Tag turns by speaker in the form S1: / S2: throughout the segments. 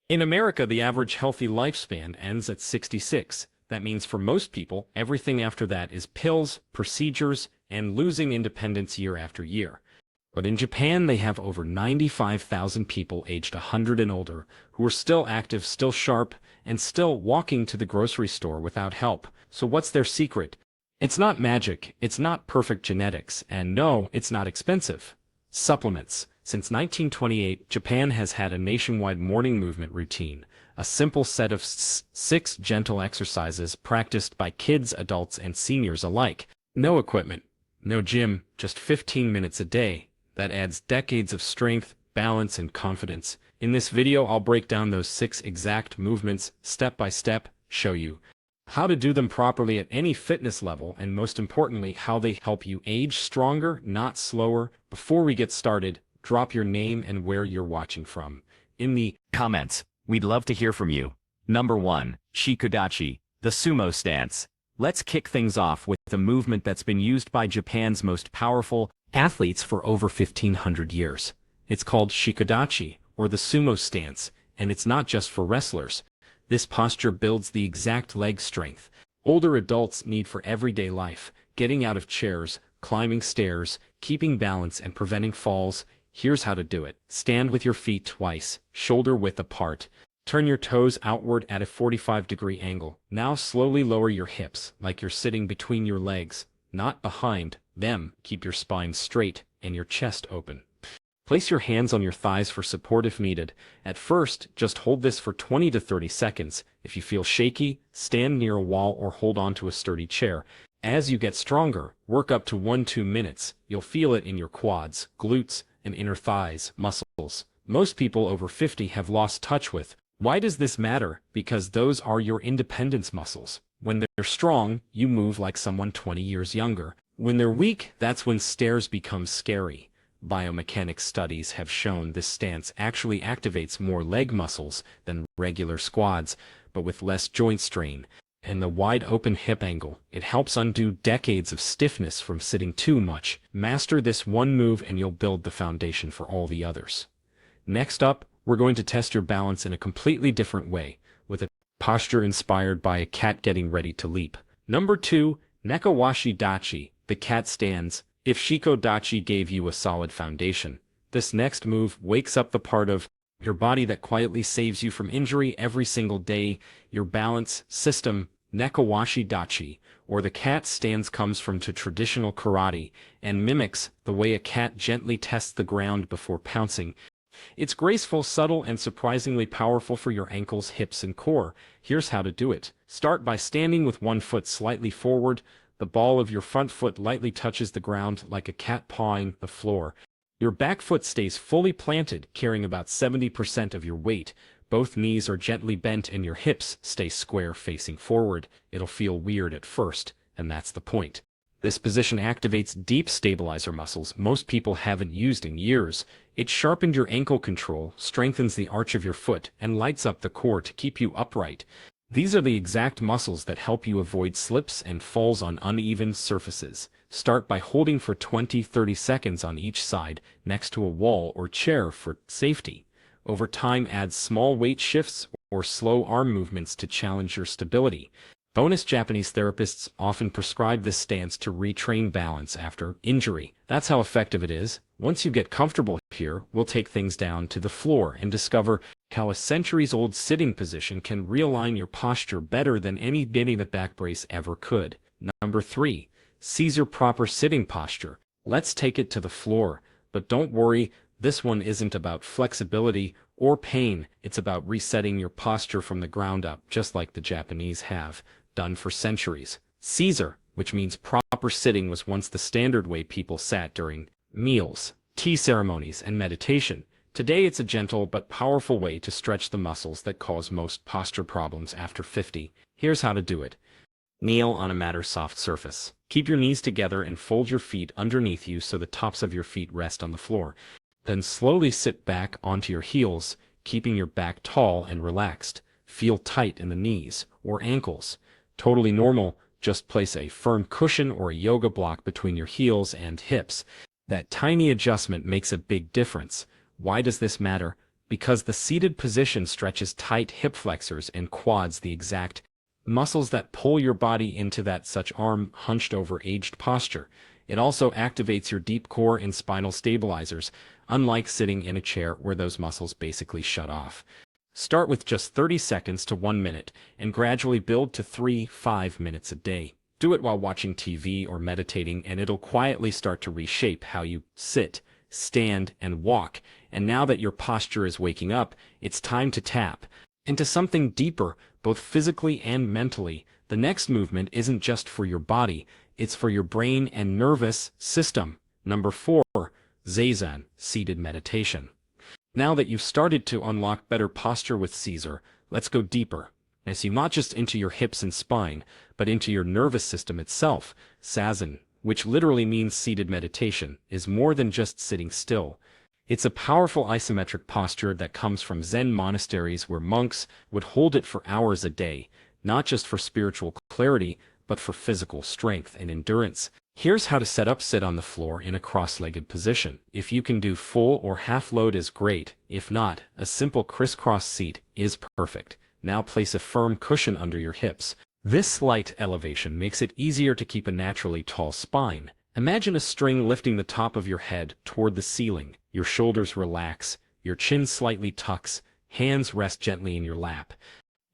S1: In America, the average healthy lifespan ends at 66. That means for most people, everything after that is pills, procedures, and losing independence year after year. But in Japan, they have over 95,000 people aged 100 and older who are still active, still sharp, and still walking to the grocery store without help. So what's their secret? It's not magic, it's not perfect genetics, and no, it's not expensive. Supplements. Since 1928, Japan has had a nationwide morning movement routine, a simple set of six gentle exercises practiced by kids, adults, and seniors alike. No equipment, no gym, just 15 minutes a day. That adds decades of strength, balance, and confidence. In this video, I'll break down those 6 exact movements, step by step, show you how to do them properly at any fitness level, and most importantly, how they help you age stronger, not slower. Before we get started, drop your name and where you're watching from in the
S2: comments. We'd love to hear from you. Number 1, Shikodachi, the sumo stance. Let's kick things off with a movement that's been used by Japan's most powerful athletes for over 1,500 years. It's called Shikodachi, or the sumo stance, and it's not just for wrestlers. This posture builds the exact leg strength older adults need for everyday life, getting out of chairs, climbing stairs, keeping balance, and preventing falls. Here's how to do it. Stand with your feet twice, shoulder width apart. Turn your toes outward at a 45-degree angle. Now slowly lower your hips, like you're sitting between your legs, not behind them. Keep your spine straight and your chest open. Place your hands on your thighs for support if needed. At first, just hold this for 20 to 30 seconds. If you feel shaky, stand near a wall or hold onto a sturdy chair. As you get stronger, work up to 1-2 minutes. You'll feel it in your quads, glutes, and inner thighs muscles. Most people over 50 have lost touch with. Why does this matter? Because those are your independence muscles. When they're strong, you move like someone 20 years younger. When they're weak, that's when stairs become scary. Biomechanics studies have shown this stance actually activates more leg muscles than regular squats, but with less joint strain. And the wide-open hip angle, it helps undo decades of stiffness from sitting too much. Master this one move and you'll build the foundation for all the others. Next up, we're going to test your balance in a completely different way, with a posture inspired by a cat getting ready to leap. Number 2, Nekawashi Dachi, the cat stands. If Shikodachi gave you a solid foundation, this next move wakes up the part of your body that quietly saves you from injury every single day, your balance system. Nekawashi Dachi, or the cat stance, comes from traditional karate and mimics the way a cat gently tests the ground before pouncing. It's graceful, subtle, and surprisingly powerful for your ankles, hips, and core. Here's how to do it. Start by standing with one foot slightly forward. The ball of your front foot lightly touches the ground like a cat pawing the floor. Your back foot stays fully planted, carrying about 70% of your weight. Both knees are gently bent and your hips stay square facing forward. It'll feel weird at first, and that's the point. This position activates deep stabilizer muscles most people haven't used in years. It sharpens your ankle control, strengthens the arch of your foot, and lights up the core to keep you upright. These are the exact muscles that help you avoid slips and falls on uneven surfaces. Start by holding for 20-30 seconds on each side, next to a wall or chair for safety. Over time, add small weight shifts or slow arm movements to challenge your stability. Bonus: Japanese therapists often prescribe this stance to retrain balance after injury. That's how effective it is. Once you get comfortable here, we'll take things down to the floor and discover how a centuries-old sitting position can realign your posture better than any bending the back brace ever could. Number 3, Caesar proper sitting posture. Let's take it to the floor, but don't worry, this one isn't about flexibility or pain. It's about resetting your posture from the ground up, just like the Japanese have done for centuries. Caesar, which means proper sitting, was once the standard way people sat during meals, tea ceremonies, and meditation. Today it's a gentle but powerful way to stretch the muscles that cause most posture problems after 50. Here's how to do it. Kneel on a mat or soft surface. Keep your knees together and fold your feet underneath you so the tops of your feet rest on the floor. Then slowly sit back onto your heels, keeping your back tall and relaxed. Feel tight in the knees or ankles. Totally normal, just place a firm cushion or a yoga block between your heels and hips. That tiny adjustment makes a big difference. Why does this matter?
S1: because the seated position stretches tight hip flexors and quads, the exact muscles that pull your body into that such arm hunched over aged posture. It also activates your deep core and spinal stabilizers, unlike sitting in a chair where those muscles basically shut off. Start with just 30 seconds to 1 minute and gradually build to 3-5 minutes a day. Do it while watching TV or meditating, and it'll quietly start to reshape how you sit, stand, and walk. And now that your posture is waking up, it's time to tap into something deeper, both physically and mentally. The next movement isn't just for your body, it's for your brain and nervous system. Number 4, Zazen, seated meditation. Now that you've started to unlock better posture with Caesar, let's go deeper. And see, not just into your hips and spine, but into your nervous system itself. Zazen, which literally means seated meditation, is more than just sitting still. It's a powerful isometric posture that comes from Zen monasteries where monks would hold it for hours a day, not just for spiritual clarity, but for physical strength and endurance. Here's how to set up. Sit on the floor in a cross-legged position. If you can do full or half load is great. If not, a simple crisscross seat is perfect. Now place a firm cushion under your hips. This slight elevation makes it easier to keep a naturally tall spine. Imagine a string lifting the top of your head toward the ceiling. Your shoulders relax, your chin slightly tucks, hands rest gently in your lap.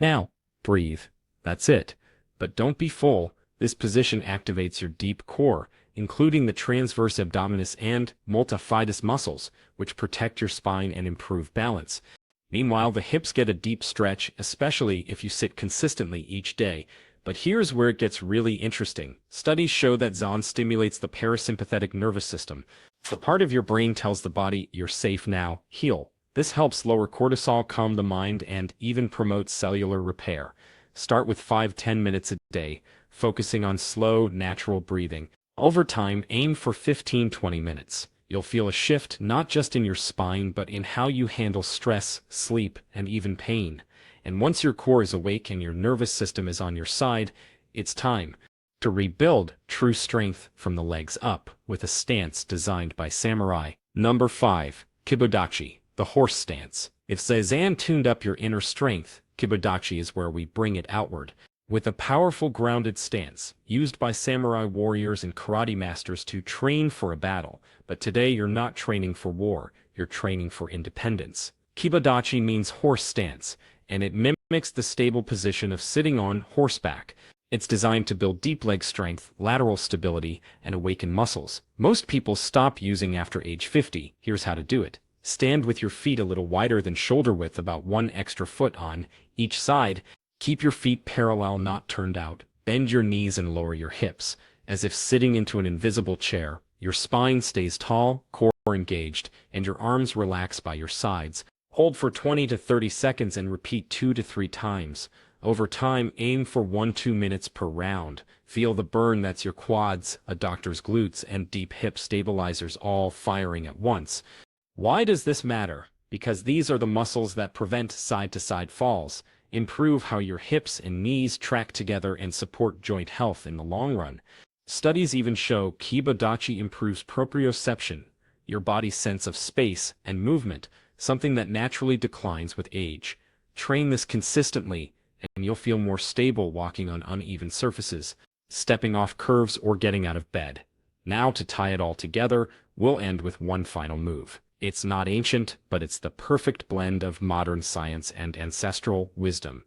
S1: Now, breathe. That's it. But don't be full. This position activates your deep core, including the transverse abdominis and multifidus muscles, which protect your spine and improve balance. Meanwhile, the hips get a deep stretch, especially if you sit consistently each day. But here's where it gets really interesting. Studies show that Zazen stimulates the parasympathetic nervous system. The part of your brain tells the body, you're safe now, heal. This helps lower cortisol, calm the mind, and even promotes cellular repair. Start with 5-10 minutes a day, focusing on slow, natural breathing. Over time, aim for 15-20 minutes. You'll feel a shift not just in your spine, but in how you handle stress, sleep, and even pain. And once your core is awake and your nervous system is on your side, it's time to rebuild true strength from the legs up with a stance designed by samurai. Number 5, Kibodachi, the horse stance. If Zazen tuned up your inner strength, Kibodachi is where we bring it outward. With a powerful grounded stance, used by samurai warriors and karate masters to train for a battle. But today you're not training for war, you're training for independence. Kibodachi means horse stance, and it mimics the stable position of sitting on horseback. It's designed to build deep leg strength, lateral stability, and awaken muscles. Most people stop using after age 50. Here's how to do it. Stand with your feet a little wider than shoulder width, about 1 extra foot on each side. Keep your feet parallel, not turned out. Bend your knees and lower your hips, as if sitting into an invisible chair. Your spine stays tall, core engaged, and your arms relax by your sides. Hold for 20 to 30 seconds and repeat 2 to 3 times. Over time, aim for 1-2 minutes per round. Feel the burn. That's your quads, adductors, glutes, and deep hip stabilizers all firing at once. Why does this matter? Because these are the muscles that prevent side-to-side falls, improve how your hips and knees track together, and support joint health in the long run. Studies even show Kibodachi improves proprioception, your body's sense of space and movement, something that naturally declines with age. Train this consistently, and you'll feel more stable walking on uneven surfaces, stepping off curves, or getting out of bed. Now, to tie it all together, we'll end with one final move. It's not ancient, but it's the perfect blend of modern science and ancestral wisdom.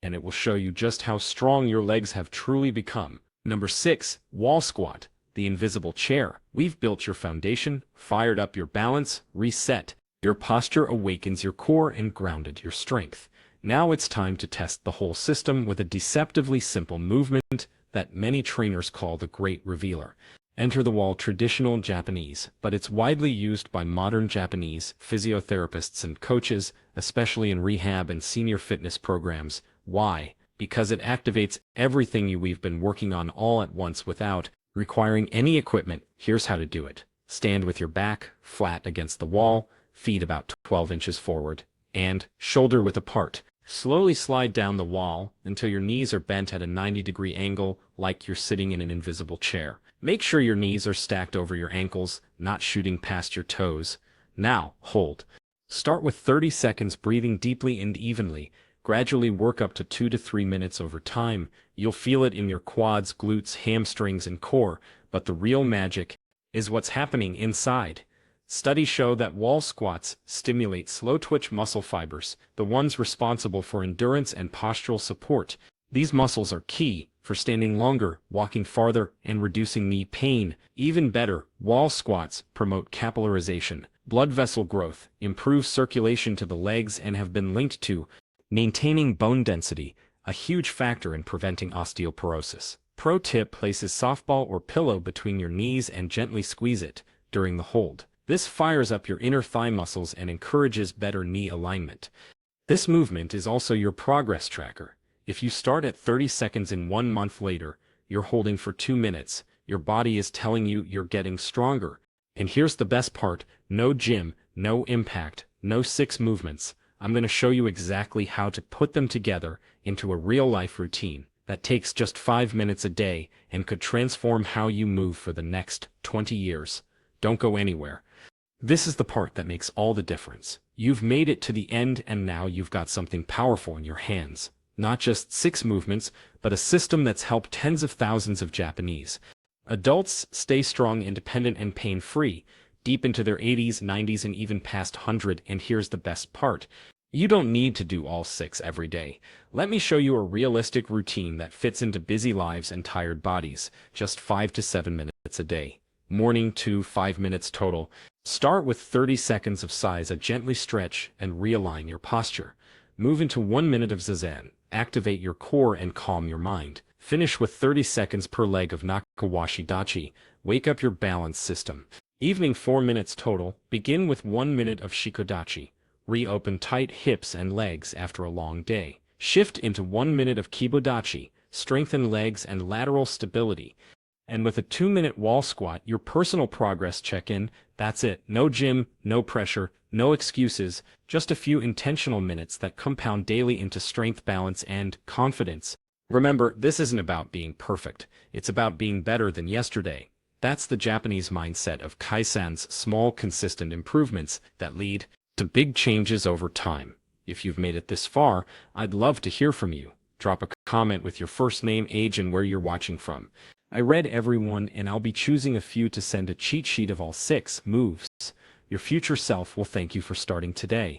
S1: And it will show you just how strong your legs have truly become. Number 6, wall squat, the invisible chair. We've built your foundation, fired up your balance, reset your posture, awakens your core, and grounded your strength. Now it's time to test the whole system with a deceptively simple movement that many trainers call the Great Revealer. Enter the wall, traditional Japanese, but it's widely used by modern Japanese physiotherapists and coaches, especially in rehab and senior fitness programs. Why? Because it activates everything we've been working on all at once without requiring any equipment. Here's how to do it. Stand with your back flat against the wall, feet about 12 inches forward, and shoulder width apart. Slowly slide down the wall until your knees are bent at a 90-degree angle, like you're sitting in an invisible chair. Make sure your knees are stacked over your ankles, not shooting past your toes. Now, hold. Start with 30 seconds breathing deeply and evenly. Gradually work up to 2 to 3 minutes over time. You'll feel it in your quads, glutes, hamstrings, and core, but the real magic is what's happening inside. Studies show that wall squats stimulate slow-twitch muscle fibers, the ones responsible for endurance and postural support. These muscles are key for standing longer, walking farther, and reducing knee pain. Even better, wall squats promote capillarization, blood vessel growth, improve circulation to the legs, and have been linked to maintaining bone density, a huge factor in preventing osteoporosis. Pro tip: place a softball or pillow between your knees and gently squeeze it during the hold. This fires up your inner thigh muscles and encourages better knee alignment. This movement is also your progress tracker. If you start at 30 seconds and 1 month later, you're holding for 2 minutes, your body is telling you you're getting stronger. And here's the best part: no gym, no impact, no 6 movements. I'm going to show you exactly how to put them together into a real-life routine that takes just 5 minutes a day and could transform how you move for the next 20 years. Don't go anywhere. This is the part that makes all the difference. You've made it to the end, and now you've got something powerful in your hands. Not just 6 movements, but a system that's helped tens of thousands of Japanese adults stay strong, independent, and pain-free, deep into their 80s, 90s, and even past 100. And here's the best part: you don't need to do all 6 every day. Let me show you a realistic routine that fits into busy lives and tired bodies. Just 5 to 7 minutes a day. Morning 2, 5 minutes total. Start with 30 seconds of size, gently stretch and realign your posture. Move into 1 minute of zazen. Activate your core and calm your mind. Finish with 30 seconds per leg of nakawashi dachi. Wake up your balance system. Evening 4 minutes total. Begin with 1 minute of shikodachi. Reopen tight hips and legs after a long day. Shift into 1 minute of kibodachi. Strengthen legs and lateral stability. And with a 2-minute wall squat, your personal progress check-in. That's it. No gym, no pressure, no excuses, just a few intentional minutes that compound daily into strength, balance, and confidence. Remember, this isn't about being perfect. It's about being better than yesterday. That's the Japanese mindset of Kaizen's small, consistent improvements that lead to big changes over time. If you've made it this far, I'd love to hear from you. Drop a comment with your first name, age, and where you're watching from. I read everyone, and I'll be choosing a few to send a cheat sheet of all 6 moves. Your future self will thank you for starting today.